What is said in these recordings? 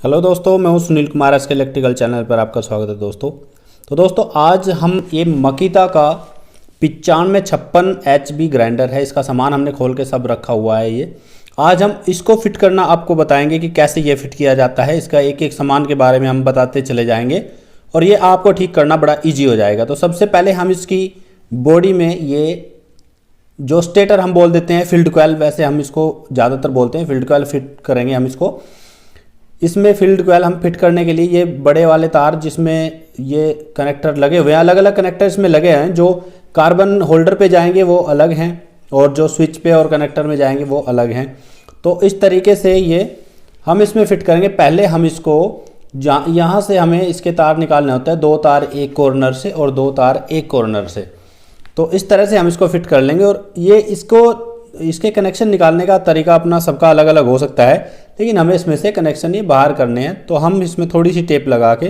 Hello दोस्तों, मैं हूं सुनील कुमार। एस के इलेक्ट्रिकल चैनल पर आपका स्वागत है दोस्तों। तो दोस्तों आज हम ये मकीता का 9556 HB ग्राइंडर है, इसका सामान हमने खोल के सब रखा हुआ है। ये आज हम इसको फिट करना आपको बताएंगे कि कैसे ये फिट किया जाता है। इसका एक एक सामान के बारे में हम बताते चले जाएंगे और ये आपको ठीक करना बड़ा ईजी हो जाएगा। तो सबसे पहले हम इसकी बॉडी में ये जो स्टेटर हम बोल देते हैं फील्ड कॉइल, वैसे हम इसको ज़्यादातर बोलते हैं फील्ड कॉइल, फिट करेंगे हम इसको। इसमें फील्ड कॉइल हम फिट करने के लिए ये बड़े वाले तार जिसमें ये कनेक्टर लगे हुए हैं, अलग अलग कनेक्टर इसमें लगे हैं। जो कार्बन होल्डर पे जाएंगे वो अलग हैं और जो स्विच पे और कनेक्टर में जाएंगे वो अलग हैं। तो इस तरीके से ये हम इसमें फिट करेंगे। पहले हम इसको यहाँ से हमें इसके तार निकालने होते हैं, 2 तार एक कॉर्नर से और 2 तार एक कॉर्नर से। तो इस तरह से हम इसको फिट कर लेंगे। और ये इसके कनेक्शन निकालने का तरीका अपना सबका अलग अलग हो सकता है, लेकिन हमें इसमें से कनेक्शन ये बाहर करने हैं। तो हम इसमें थोड़ी सी टेप लगा के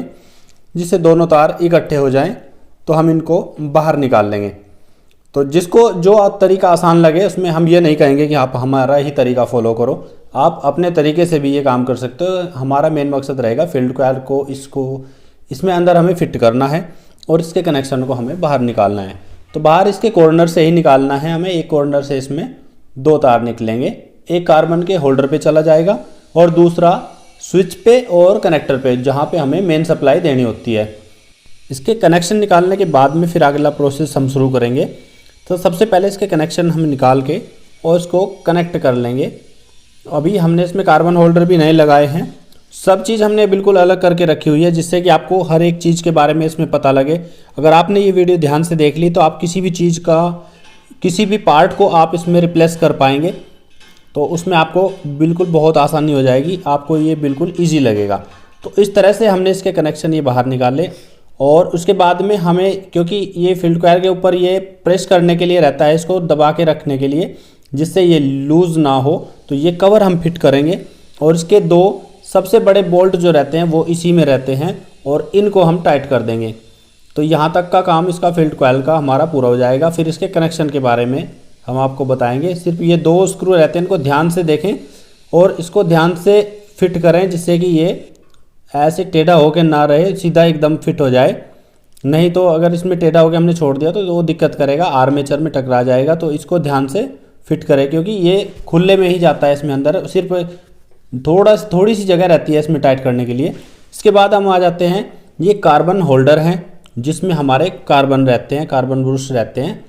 जिससे दोनों तार इकट्ठे हो जाएं तो हम इनको बाहर निकाल लेंगे। तो जिसको जो तरीका आसान लगे उसमें हम ये नहीं कहेंगे कि आप हमारा ही तरीका फॉलो करो, आप अपने तरीके से भी ये काम कर सकते हो। हमारा मेन मकसद रहेगा फील्ड कॉइल को इसमें अंदर हमें फिट करना है और इसके कनेक्शन को हमें बाहर निकालना है। तो बाहर इसके कॉर्नर से ही निकालना है हमें। एक कॉर्नर से इसमें 2 तार निकलेंगे, एक कार्बन के होल्डर पे चला जाएगा और दूसरा स्विच पे और कनेक्टर पे जहाँ पे हमें मेन सप्लाई देनी होती है। इसके कनेक्शन निकालने के बाद में फिर अगला प्रोसेस हम शुरू करेंगे। तो सबसे पहले इसके कनेक्शन हम निकाल के और इसको कनेक्ट कर लेंगे। अभी हमने इसमें कार्बन होल्डर भी नहीं लगाए हैं, सब चीज़ हमने बिल्कुल अलग करके रखी हुई है जिससे कि आपको हर एक चीज़ के बारे में इसमें पता लगे। अगर आपने ये वीडियो ध्यान से देख ली तो आप किसी भी चीज़ का किसी भी पार्ट को आप इसमें रिप्लेस कर पाएंगे। तो उसमें आपको बिल्कुल बहुत आसानी हो जाएगी, आपको ये बिल्कुल इजी लगेगा। तो इस तरह से हमने इसके कनेक्शन ये बाहर निकाले और उसके बाद में हमें, क्योंकि ये फील्ड कॉइल के ऊपर ये प्रेस करने के लिए रहता है, इसको दबा के रखने के लिए जिससे ये लूज़ ना हो, तो ये कवर हम फिट करेंगे। और इसके 2 सबसे बड़े बोल्ट जो रहते हैं वो इसी में रहते हैं और इनको हम टाइट कर देंगे। तो यहाँ तक का काम इसका फील्ड कॉइल का हमारा पूरा हो जाएगा। फिर इसके कनेक्शन के बारे में हम आपको बताएंगे। सिर्फ ये 2 स्क्रू रहते हैं, इनको ध्यान से देखें और इसको ध्यान से फिट करें जिससे कि ये ऐसे टेढ़ा होकर ना रहे, सीधा एकदम फिट हो जाए। नहीं तो अगर इसमें टेढ़ा होकर हमने छोड़ दिया तो वो दिक्कत करेगा, आर्मेचर में टकरा जाएगा। तो इसको ध्यान से फिट करें क्योंकि ये खुले में ही जाता है इसमें अंदर, सिर्फ थोड़ी सी जगह रहती है इसमें टाइट करने के लिए। इसके बाद हम आ जाते हैं, ये कार्बन होल्डर हैं जिसमें हमारे कार्बन रहते हैं, कार्बन ब्रश रहते हैं।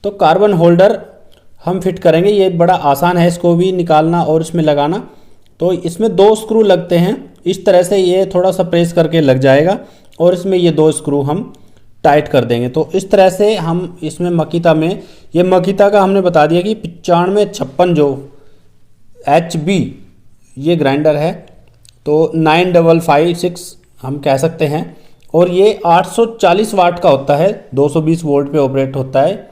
तो कार्बन होल्डर हम फिट करेंगे। ये बड़ा आसान है इसको भी निकालना और इसमें लगाना। तो इसमें 2 स्क्रू लगते हैं, इस तरह से ये थोड़ा सा प्रेस करके लग जाएगा और इसमें ये 2 स्क्रू हम टाइट कर देंगे। तो इस तरह से हम इसमें मकीता में, ये मकीता का हमने बता दिया कि 9556 जो HB ये ग्राइंडर है, तो 9556 हम कह सकते हैं। और ये 840 वाट का होता है, 220 वोल्ट पे ऑपरेट होता है।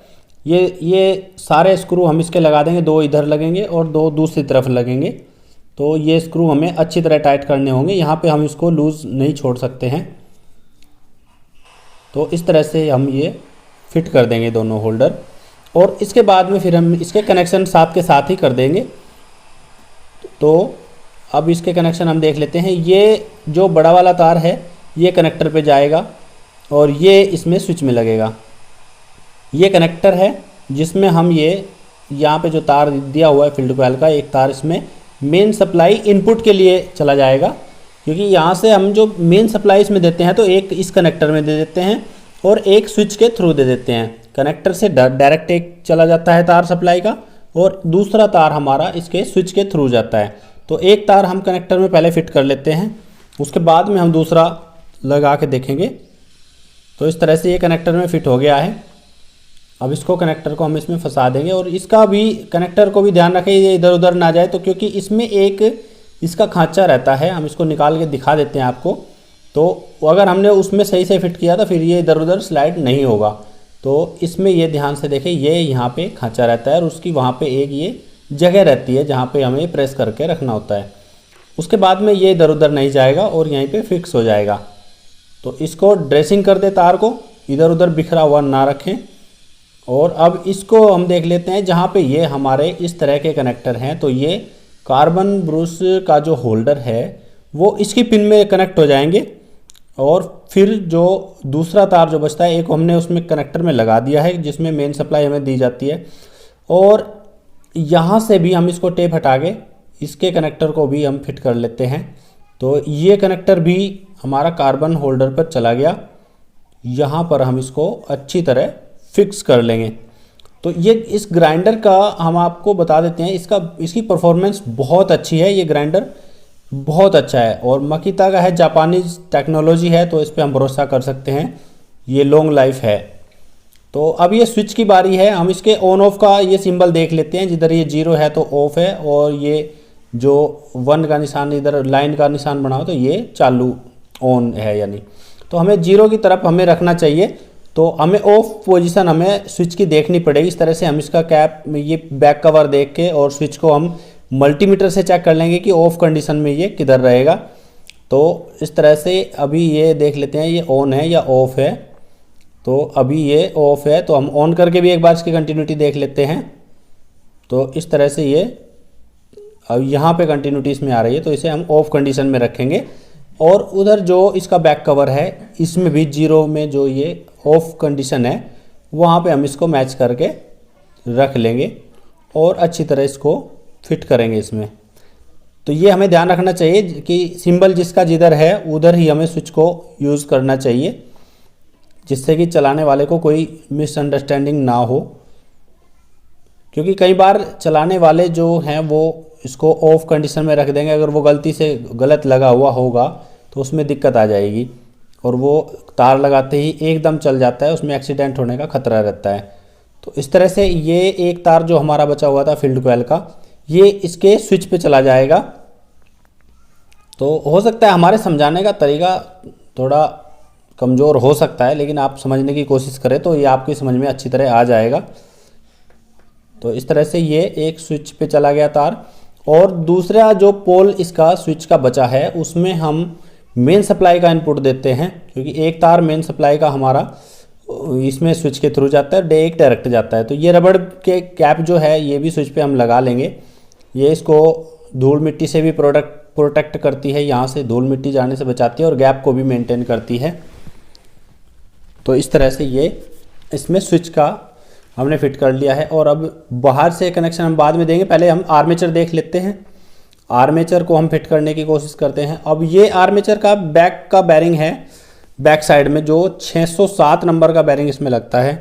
ये सारे स्क्रू हम इसके लगा देंगे, 2 इधर लगेंगे और 2 दूसरी तरफ लगेंगे। तो ये स्क्रू हमें अच्छी तरह टाइट करने होंगे, यहाँ पे हम इसको लूज़ नहीं छोड़ सकते हैं। तो इस तरह से हम ये फिट कर देंगे दोनों होल्डर। और इसके बाद में फिर हम इसके कनेक्शन साथ के साथ ही कर देंगे। तो अब इसके कनेक्शन हम देख लेते हैं। ये जो बड़ा वाला तार है ये कनेक्टर पे जाएगा और ये इसमें स्विच में लगेगा। ये कनेक्टर है जिसमें हम यहाँ पे जो तार दिया हुआ है फील्ड कॉइल का, एक तार इसमें मेन सप्लाई इनपुट के लिए चला जाएगा। क्योंकि यहाँ से हम जो मेन सप्लाई इसमें देते हैं तो एक इस कनेक्टर में दे देते हैं और एक स्विच के थ्रू दे देते हैं। कनेक्टर से डायरेक्ट एक चला जाता है तार सप्लाई का और दूसरा तार हमारा इसके स्विच के थ्रू जाता है। तो एक तार हम कनेक्टर में पहले फिट कर लेते हैं, उसके बाद में हम दूसरा लगा के देखेंगे। तो इस तरह से ये कनेक्टर में फिट हो गया है। अब इसको कनेक्टर को हम इसमें फंसा देंगे और इसका भी कनेक्टर को भी ध्यान रखें ये इधर उधर ना जाए। तो क्योंकि इसमें एक इसका खांचा रहता है, हम इसको निकाल के दिखा देते हैं आपको। तो अगर हमने उसमें सही से फिट किया तो फिर ये इधर उधर स्लाइड नहीं होगा। तो इसमें ये ध्यान से देखें, ये यहाँ पे खांचा रहता है और उसकी वहाँ पे एक ये जगह रहती है जहाँ पे हमें प्रेस करके रखना होता है। उसके बाद में ये इधर उधर नहीं जाएगा और यहीं पे फिक्स हो जाएगा। तो इसको ड्रेसिंग कर दे, तार को इधर उधर बिखरा हुआ ना रखें। और अब इसको हम देख लेते हैं जहाँ पे ये हमारे इस तरह के कनेक्टर हैं। तो ये कार्बन ब्रश का जो होल्डर है वो इसकी पिन में कनेक्ट हो जाएंगे। और फिर जो दूसरा तार जो बचता है, एक हमने उसमें कनेक्टर में लगा दिया है जिसमें मेन सप्लाई हमें दी जाती है। और यहाँ से भी हम इसको टेप हटा के इसके कनेक्टर को भी हम फिट कर लेते हैं। तो ये कनेक्टर भी हमारा कार्बन होल्डर पर चला गया। यहाँ पर हम इसको अच्छी तरह फिक्स कर लेंगे। तो ये इस ग्राइंडर का हम आपको बता देते हैं, इसकी परफॉर्मेंस बहुत अच्छी है। ये ग्राइंडर बहुत अच्छा है और मकीता का है, जापानीज टेक्नोलॉजी है, तो इस पर हम भरोसा कर सकते हैं। ये लॉन्ग लाइफ है। तो अब ये स्विच की बारी है। हम इसके ऑन ऑफ का ये सिंबल देख लेते हैं। जिधर ये 0 है तो ऑफ है, और ये जो 1 का निशान, इधर लाइन का निशान बना हो तो ये चालू ऑन है यानी। तो हमें 0 की तरफ हमें रखना चाहिए। तो हमें ऑफ पोजीशन हमें स्विच की देखनी पड़ेगी। इस तरह से हम इसका कैप, ये बैक कवर देख के और स्विच को हम मल्टीमीटर से चेक कर लेंगे कि ऑफ कंडीशन में ये किधर रहेगा। तो इस तरह से अभी ये देख लेते हैं ये ऑन है या ऑफ है। तो अभी ये ऑफ है, तो हम ऑन करके भी एक बार इसकी कंटिन्यूटी देख लेते हैं। तो इस तरह से ये अब यहाँ पे कंटिन्यूटी इसमें आ रही है, तो इसे हम ऑफ कंडीशन में रखेंगे। और उधर जो इसका बैक कवर है, इसमें भी 0 में जो ये ऑफ कंडीशन है, वहाँ पे हम इसको मैच करके रख लेंगे और अच्छी तरह इसको फिट करेंगे इसमें। तो ये हमें ध्यान रखना चाहिए कि सिंबल जिसका जिधर है उधर ही हमें स्विच को यूज़ करना चाहिए, जिससे कि चलाने वाले को कोई मिसअंडरस्टैंडिंग ना हो। क्योंकि कई बार चलाने वाले जो हैं वो इसको ऑफ कंडीशन में रख देंगे। अगर वो गलती से गलत लगा हुआ होगा तो उसमें दिक्कत आ जाएगी, और वो तार लगाते ही एकदम चल जाता है, उसमें एक्सीडेंट होने का खतरा रहता है। तो इस तरह से ये एक तार जो हमारा बचा हुआ था फील्ड कॉइल का, ये इसके स्विच पे चला जाएगा। तो हो सकता है हमारे समझाने का तरीका थोड़ा कमज़ोर हो सकता है, लेकिन आप समझने की कोशिश करें तो ये आपकी समझ में अच्छी तरह आ जाएगा। तो इस तरह से ये एक स्विच पे चला गया तार। और दूसरा जो पोल इसका स्विच का बचा है, उसमें हम मेन सप्लाई का इनपुट देते हैं, क्योंकि एक तार मेन सप्लाई का हमारा इसमें स्विच के थ्रू जाता है, एक डायरेक्ट जाता है। तो ये रबड़ के कैप जो है ये भी स्विच पे हम लगा लेंगे। ये इसको धूल मिट्टी से भी प्रोटेक्ट करती है, यहाँ से धूल मिट्टी जाने से बचाती है और गैप को भी मेंटेन करती है। तो इस तरह से ये इसमें स्विच का हमने फिट कर लिया है। और अब बाहर से कनेक्शन हम बाद में देंगे, पहले हम आर्मेचर देख लेते हैं। आर्मेचर को हम फिट करने की कोशिश करते हैं। अब ये आर्मेचर का बैक का बैरिंग है, बैक साइड में जो 607 नंबर का बैरिंग इसमें लगता है।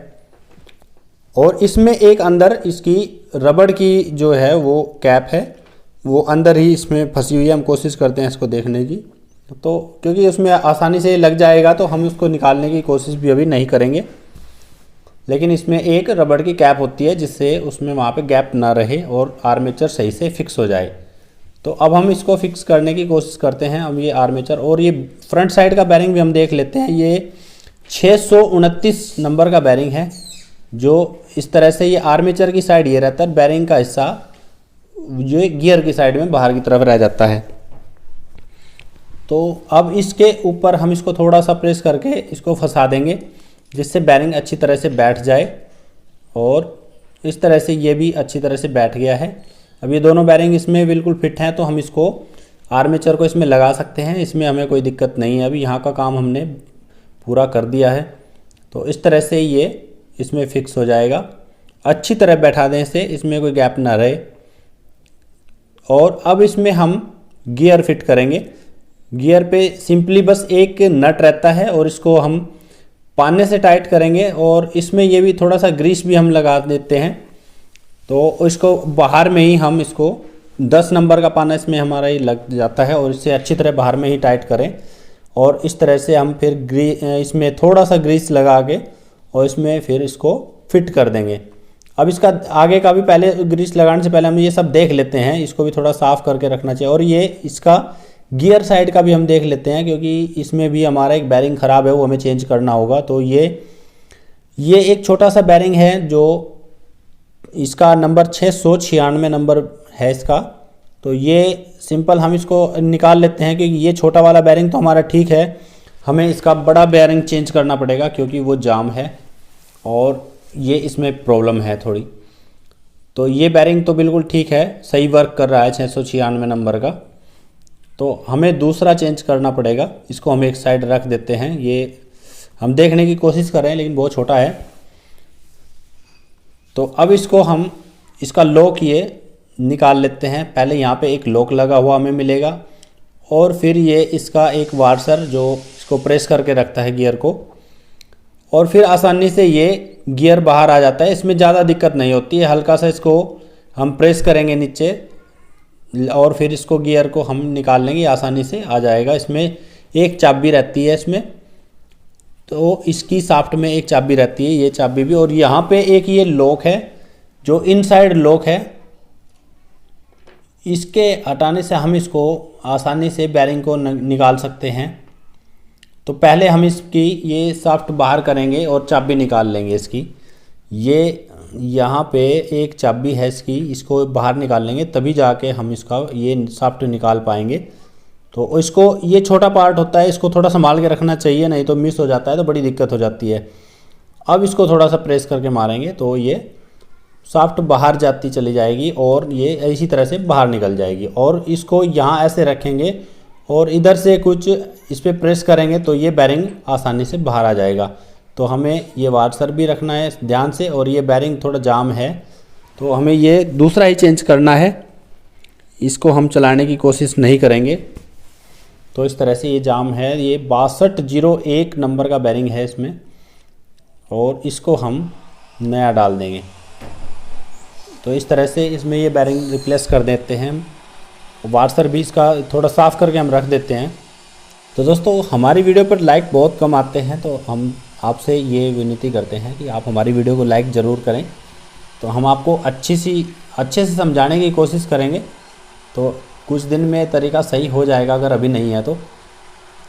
और इसमें एक अंदर इसकी रबड़ की जो है वो कैप है, वो अंदर ही इसमें फंसी हुई है। हम कोशिश करते हैं इसको देखने की, तो क्योंकि उसमें आसानी से लग जाएगा तो हम उसको निकालने की कोशिश भी अभी नहीं करेंगे। लेकिन इसमें एक रबड़ की कैप होती है जिससे उसमें वहाँ पे गैप ना रहे और आर्मेचर सही से फिक्स हो जाए। तो अब हम इसको फिक्स करने की कोशिश करते हैं। अब ये आर्मेचर और ये फ्रंट साइड का बैरिंग भी हम देख लेते हैं। ये 629 नंबर का बैरिंग है, जो इस तरह से ये आर्मेचर की साइड ये रहता है, बैरिंग का हिस्सा जो गियर की साइड में बाहर की तरफ रह जाता है। तो अब इसके ऊपर हम इसको थोड़ा सा प्रेस करके इसको फंसा देंगे, जिससे बैरिंग अच्छी तरह से बैठ जाए। और इस तरह से ये भी अच्छी तरह से बैठ गया है। अब ये दोनों बैरिंग इसमें बिल्कुल फिट हैं, तो हम इसको आर्मेचर को इसमें लगा सकते हैं। इसमें हमें कोई दिक्कत नहीं है। अभी यहाँ का काम हमने पूरा कर दिया है। तो इस तरह से ये इसमें फिक्स हो जाएगा। अच्छी तरह बैठा दें इसे, इसमें कोई गैप ना रहे। और अब इसमें हम गियर फिट करेंगे। गियर पे सिंपली बस एक नट रहता है और इसको हम पाने से टाइट करेंगे। और इसमें ये भी थोड़ा सा ग्रीस भी हम लगा देते हैं। तो इसको बाहर में ही हम इसको 10 नंबर का पाना इसमें हमारा ही लग जाता है, और इससे अच्छी तरह बाहर में ही टाइट करें। और इस तरह से हम फिर इसमें थोड़ा सा ग्रीस लगा के और इसमें फिर इसको फिट कर देंगे। अब इसका आगे का भी पहले ग्रीस लगाने से पहले हम ये सब देख लेते हैं। इसको भी थोड़ा साफ़ करके रखना चाहिए। और ये इसका गियर साइड का भी हम देख लेते हैं, क्योंकि इसमें भी हमारा एक बैरिंग ख़राब है, वो हमें चेंज करना होगा। तो ये एक छोटा सा बैरिंग है जो इसका नंबर 696 नंबर है इसका। तो ये सिंपल हम इसको निकाल लेते हैं, क्योंकि ये छोटा वाला बैरिंग तो हमारा ठीक है। हमें इसका बड़ा बैरिंग चेंज करना पड़ेगा, क्योंकि वो जाम है और ये इसमें प्रॉब्लम है थोड़ी। तो ये बैरिंग तो बिल्कुल ठीक है, सही वर्क कर रहा है 696 नंबर का। तो हमें दूसरा चेंज करना पड़ेगा। इसको हम एक साइड रख देते हैं। ये हम देखने की कोशिश कर रहे हैं लेकिन बहुत छोटा है। तो अब इसको हम इसका लॉक ये निकाल लेते हैं। पहले यहाँ पे एक लॉक लगा हुआ हमें मिलेगा और फिर ये इसका एक वार्सर जो इसको प्रेस करके रखता है गियर को, और फिर आसानी से ये गियर बाहर आ जाता है। इसमें ज़्यादा दिक्कत नहीं होती है। हल्का सा इसको हम प्रेस करेंगे नीचे और फिर इसको गियर को हम निकाल लेंगे, आसानी से आ जाएगा। इसमें एक चाबी रहती है इसमें, तो इसकी शाफ्ट में एक चाबी रहती है, ये चाबी भी। और यहाँ पे एक ये लॉक है जो इनसाइड लॉक है, इसके हटाने से हम इसको आसानी से बेरिंग को निकाल सकते हैं। तो पहले हम इसकी ये शाफ्ट बाहर करेंगे और चाबी निकाल लेंगे इसकी। ये यहाँ पे एक चाबी है इसकी, इसको बाहर निकाल लेंगे तभी जाके हम इसका ये शाफ्ट निकाल पाएंगे। तो इसको, ये छोटा पार्ट होता है, इसको थोड़ा संभाल के रखना चाहिए, नहीं तो मिस हो जाता है तो बड़ी दिक्कत हो जाती है। अब इसको थोड़ा सा प्रेस करके मारेंगे तो ये शाफ्ट बाहर जाती चली जाएगी और ये इसी तरह से बाहर निकल जाएगी। और इसको यहाँ ऐसे रखेंगे और इधर से कुछ इस पर प्रेस करेंगे तो ये बेरिंग आसानी से बाहर आ जाएगा। तो हमें ये वार्सर भी रखना है ध्यान से, और ये बेरिंग थोड़ा जाम है तो हमें ये दूसरा ही चेंज करना है। इसको हम चलाने की कोशिश नहीं करेंगे। तो इस तरह से ये जाम है, ये 6201 नंबर का बेरिंग है इसमें, और इसको हम नया डाल देंगे। तो इस तरह से इसमें ये बेरिंग रिप्लेस कर देते हैं। वार्सर भी इसका थोड़ा साफ़ करके हम रख देते हैं। तो दोस्तों हमारी वीडियो पर लाइक बहुत कम आते हैं, तो हम आपसे ये विनती करते हैं कि आप हमारी वीडियो को लाइक ज़रूर करें। तो हम आपको अच्छे से समझाने की कोशिश करेंगे। तो कुछ दिन में तरीका सही हो जाएगा अगर अभी नहीं है तो,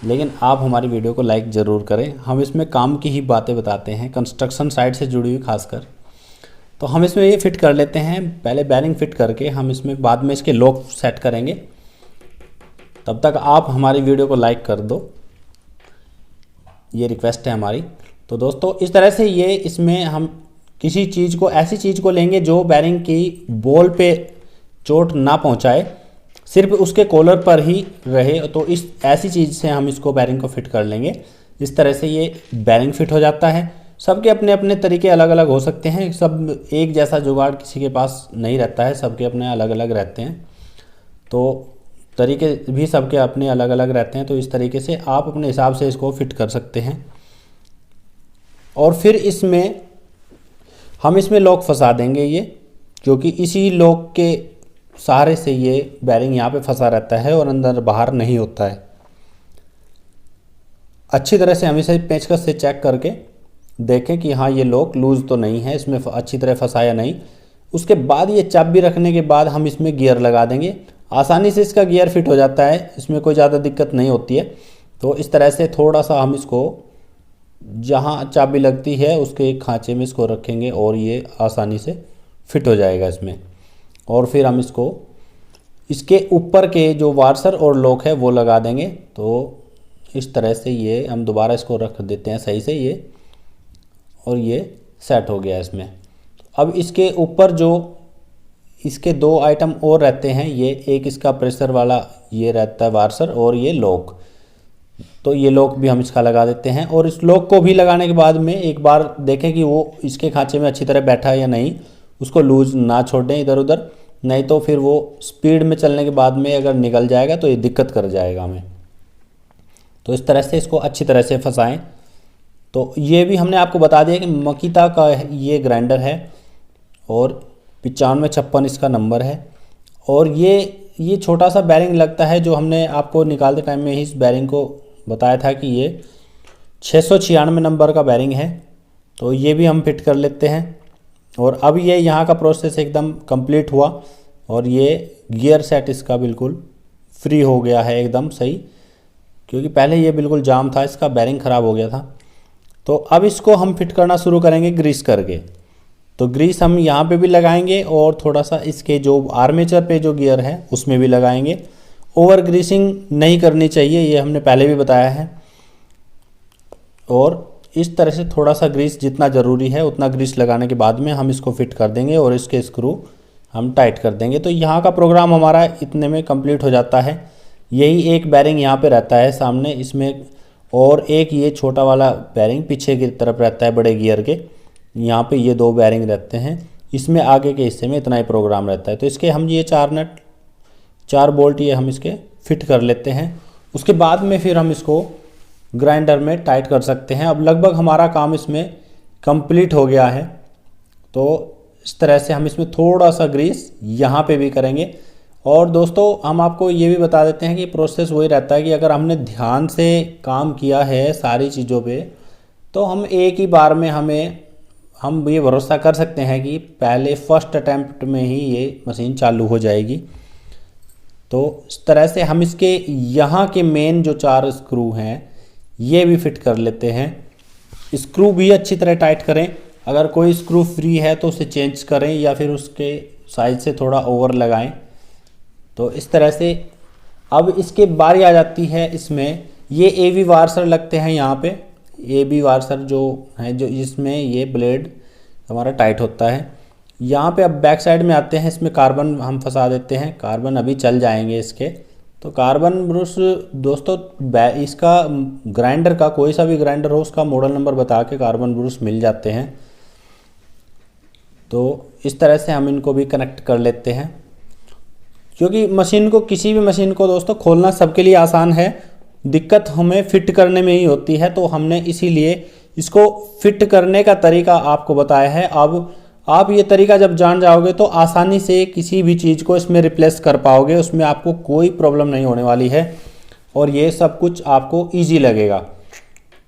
लेकिन आप हमारी वीडियो को लाइक ज़रूर करें। हम इसमें काम की ही बातें बताते हैं, कंस्ट्रक्शन साइट से जुड़ी हुई खासकर। तो हम इसमें ये फिट कर लेते हैं, पहले बेरिंग फिट करके हम इसमें बाद में इसके लॉक सेट करेंगे। तब तक आप हमारी वीडियो को लाइक कर दो, ये रिक्वेस्ट है हमारी। तो दोस्तों इस तरह से ये इसमें हम किसी चीज़ को, ऐसी चीज़ को लेंगे जो बेरिंग की बॉल पे चोट ना पहुंचाए, सिर्फ उसके कॉलर पर ही रहे। तो इस ऐसी चीज़ से हम इसको बेरिंग को फिट कर लेंगे। इस तरह से ये बेरिंग फिट हो जाता है। सबके अपने अपने तरीके अलग अलग हो सकते हैं, सब एक जैसा जुगाड़ किसी के पास नहीं रहता है, सबके अपने अलग अलग रहते हैं। तो तरीके भी सबके अपने अलग अलग रहते हैं। तो इस तरीके से आप अपने हिसाब से इसको फिट कर सकते हैं। और फिर हम इसमें लॉक फंसा देंगे ये, क्योंकि इसी लॉक के सहारे से ये बेरिंग यहाँ पे फंसा रहता है और अंदर बाहर नहीं होता है। अच्छी तरह से हम इसे पेंचकस से चेक करके देखें कि हाँ ये लॉक लूज़ तो नहीं है, इसमें अच्छी तरह फंसाया नहीं। उसके बाद ये चाबी रखने के बाद हम इसमें गियर लगा देंगे। आसानी से इसका गियर फिट हो जाता है, इसमें कोई ज़्यादा दिक्कत नहीं होती है। तो इस तरह से थोड़ा सा हम इसको जहाँ चाबी लगती है उसके एक खांचे में इसको रखेंगे और ये आसानी से फिट हो जाएगा इसमें। और फिर हम इसको इसके ऊपर के जो वार्सर और लॉक है वो लगा देंगे। तो इस तरह से ये हम दोबारा इसको रख देते हैं सही से ये, और ये सेट हो गया इसमें। अब इसके ऊपर जो इसके दो आइटम और रहते हैं, ये एक इसका प्रेशर वाला ये रहता है वार्सर, और ये लॉक। तो ये लॉक भी हम इसका लगा देते हैं। और इस लॉक को भी लगाने के बाद में एक बार देखें कि वो इसके खांचे में अच्छी तरह बैठा है या नहीं, उसको लूज ना छोड़ें इधर उधर, नहीं तो फिर वो स्पीड में चलने के बाद में अगर निकल जाएगा तो ये दिक्कत कर जाएगा हमें। तो इस तरह से इसको अच्छी तरह से फंसाएं। तो ये भी हमने आपको बता दिया कि मकीता का ये ग्राइंडर है और 9556 इसका नंबर है। और ये छोटा सा बैरिंग लगता है जो हमने आपको निकालते टाइम में ही इस बैरिंग को बताया था कि ये 696 नंबर का बैरिंग है। तो ये भी हम फिट कर लेते हैं। और अब ये यहाँ का प्रोसेस एकदम कंप्लीट हुआ और ये गियर सेट इसका बिल्कुल फ्री हो गया है एकदम सही, क्योंकि पहले ये बिल्कुल जाम था, इसका बैरिंग ख़राब हो गया था। तो अब इसको हम फिट करना शुरू करेंगे ग्रीस करके। तो ग्रीस हम यहाँ पे भी लगाएंगे और थोड़ा सा इसके जो आर्मेचर पे जो गियर है उसमें भी लगाएंगे। ओवर ग्रीसिंग नहीं करनी चाहिए, ये हमने पहले भी बताया है। और इस तरह से थोड़ा सा ग्रीस जितना ज़रूरी है उतना ग्रीस लगाने के बाद में हम इसको फिट कर देंगे और इसके स्क्रू हम टाइट कर देंगे। तो यहाँ का प्रोग्राम हमारा इतने में कंप्लीट हो जाता है। यही एक बैरिंग यहाँ पे रहता है सामने इसमें, और एक ये छोटा वाला बैरिंग पीछे की तरफ रहता है बड़े गियर के। यहाँ पे ये 2 बैरिंग रहते हैं, इसमें आगे के हिस्से में इतना ही प्रोग्राम रहता है। तो इसके हम ये 4 नट 4 बोल्ट ये हम इसके फिट कर लेते हैं। उसके बाद में फिर हम इसको ग्राइंडर में टाइट कर सकते हैं। अब लगभग हमारा काम इसमें कंप्लीट हो गया है। तो इस तरह से हम इसमें थोड़ा सा ग्रीस यहाँ पे भी करेंगे। और दोस्तों हम आपको ये भी बता देते हैं कि प्रोसेस वही रहता है कि अगर हमने ध्यान से काम किया है सारी चीज़ों पे, तो हम एक ही बार में हम ये भरोसा कर सकते हैं कि पहले फर्स्ट अटैम्प्ट में ही ये मशीन चालू हो जाएगी। तो इस तरह से हम इसके यहाँ के मेन जो 4 स्क्रू हैं ये भी फिट कर लेते हैं। स्क्रू भी अच्छी तरह टाइट करें, अगर कोई स्क्रू फ्री है तो उसे चेंज करें या फिर उसके साइज से थोड़ा ओवर लगाएं। तो इस तरह से अब इसके बारी आ जाती है इसमें ये एबी वार्सर लगते हैं यहाँ पे, एबी वार्सर जो है जो इसमें ये ब्लेड हमारा टाइट होता है। यहाँ पे अब बैक साइड में आते हैं, इसमें कार्बन हम फंसा देते हैं, कार्बन अभी चल जाएंगे इसके। तो कार्बन ब्रश दोस्तों इसका ग्राइंडर का कोई सा भी ग्राइंडर हो उसका मॉडल नंबर बता के कार्बन ब्रश मिल जाते हैं। तो इस तरह से हम इनको भी कनेक्ट कर लेते हैं, क्योंकि मशीन को किसी भी मशीन को दोस्तों खोलना सबके लिए आसान है, दिक्कत हमें फिट करने में ही होती है। तो हमने इसीलिए इसको फिट करने का तरीका आपको बताया है। अब आप ये तरीका जब जान जाओगे तो आसानी से किसी भी चीज़ को इसमें रिप्लेस कर पाओगे, उसमें आपको कोई प्रॉब्लम नहीं होने वाली है और ये सब कुछ आपको ईजी लगेगा।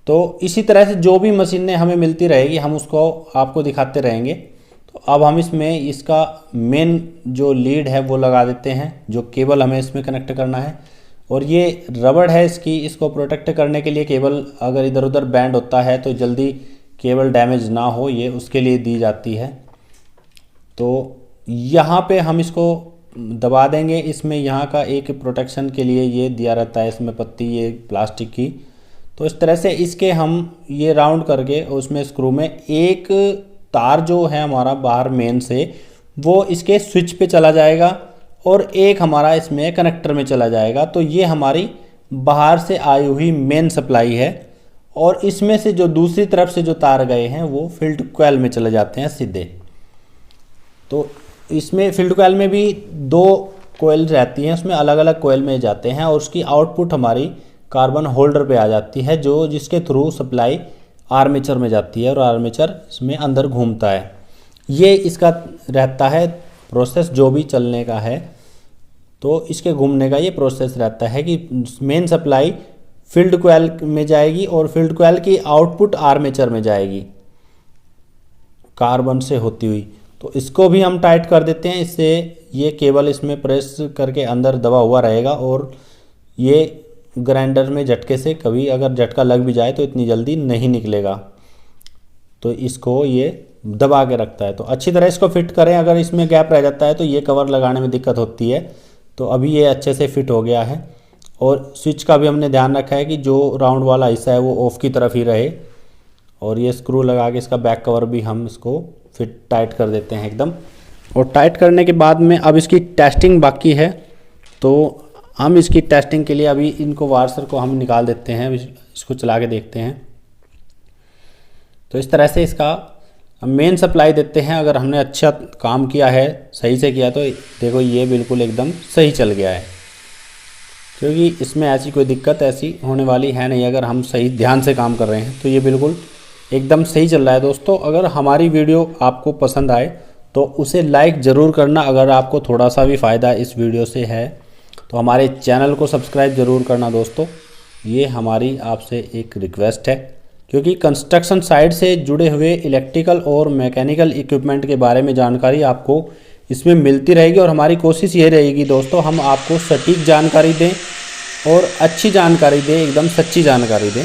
तो इसी तरह से जो भी मशीनें हमें मिलती रहेगी हम उसको आपको दिखाते रहेंगे। तो अब हम इसमें इसका मेन जो लीड है वो लगा देते हैं, जो केबल हमें इसमें कनेक्ट करना है। और ये रबड़ है इसकी, इसको प्रोटेक्ट करने के लिए केबल अगर इधर उधर बैंड होता है तो जल्दी केबल डैमेज ना हो, ये उसके लिए दी जाती है। तो यहाँ पे हम इसको दबा देंगे। इसमें यहाँ का एक प्रोटेक्शन के लिए ये दिया रहता है इसमें पत्ती, ये प्लास्टिक की। तो इस तरह से इसके हम ये राउंड करके उसमें स्क्रू में एक तार जो है हमारा बाहर मेन से वो इसके स्विच पे चला जाएगा और एक हमारा इसमें कनेक्टर में चला जाएगा। तो ये हमारी बाहर से आई हुई मेन सप्लाई है और इसमें से जो दूसरी तरफ से जो तार गए हैं वो फील्ड कॉइल में चले जाते हैं सीधे। तो इसमें फील्ड कॉइल में भी 2 कॉइल रहती हैं, उसमें अलग अलग कॉइल में जाते हैं और उसकी आउटपुट हमारी कार्बन होल्डर पे आ जाती है, जो जिसके थ्रू सप्लाई आर्मेचर में जाती है और आर्मेचर इसमें अंदर घूमता है। ये इसका रहता है प्रोसेस जो भी चलने का है। तो इसके घूमने का ये प्रोसेस रहता है कि मेन सप्लाई फील्ड कॉइल में जाएगी और फील्ड कॉइल की आउटपुट आर्मेचर में जाएगी कार्बन से होती हुई। तो इसको भी हम टाइट कर देते हैं, इससे ये केबल इसमें प्रेस करके अंदर दबा हुआ रहेगा और ये ग्राइंडर में झटके से कभी अगर झटका लग भी जाए तो इतनी जल्दी नहीं निकलेगा। तो इसको ये दबा के रखता है। तो अच्छी तरह इसको फिट करें, अगर इसमें गैप रह जाता है तो ये कवर लगाने में दिक्कत होती है। तो अभी ये अच्छे से फिट हो गया है और स्विच का भी हमने ध्यान रखा है कि जो राउंड वाला हिस्सा है वो ऑफ की तरफ ही रहे। और ये स्क्रू लगा के इसका बैक कवर भी हम इसको फिट टाइट कर देते हैं एकदम। और टाइट करने के बाद में अब इसकी टेस्टिंग बाकी है। तो हम इसकी टेस्टिंग के लिए अभी इनको वार्सर को हम निकाल देते हैं, इसको चला के देखते हैं। तो इस तरह से इसका हम मेन सप्लाई देते हैं। अगर हमने अच्छा काम किया है, सही से किया, तो देखो ये बिल्कुल एकदम सही चल गया है, क्योंकि इसमें ऐसी कोई दिक्कत ऐसी होने वाली है नहीं। अगर हम सही ध्यान से काम कर रहे हैं तो ये बिल्कुल एकदम सही चल रहा है। दोस्तों अगर हमारी वीडियो आपको पसंद आए तो उसे लाइक ज़रूर करना। अगर आपको थोड़ा सा भी फ़ायदा इस वीडियो से है तो हमारे चैनल को सब्सक्राइब ज़रूर करना दोस्तों। ये हमारी आपसे एक रिक्वेस्ट है, क्योंकि कंस्ट्रक्शन साइट से जुड़े हुए इलेक्ट्रिकल और मैकेनिकल इक्विपमेंट के बारे में जानकारी आपको इसमें मिलती रहेगी। और हमारी कोशिश ये रहेगी दोस्तों, हम आपको सटीक जानकारी दें और अच्छी जानकारी दें, एकदम सच्ची जानकारी दें।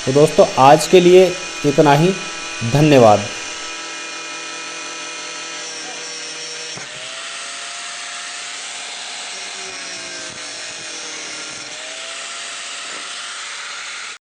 तो दोस्तों आज के लिए इतना ही, धन्यवाद।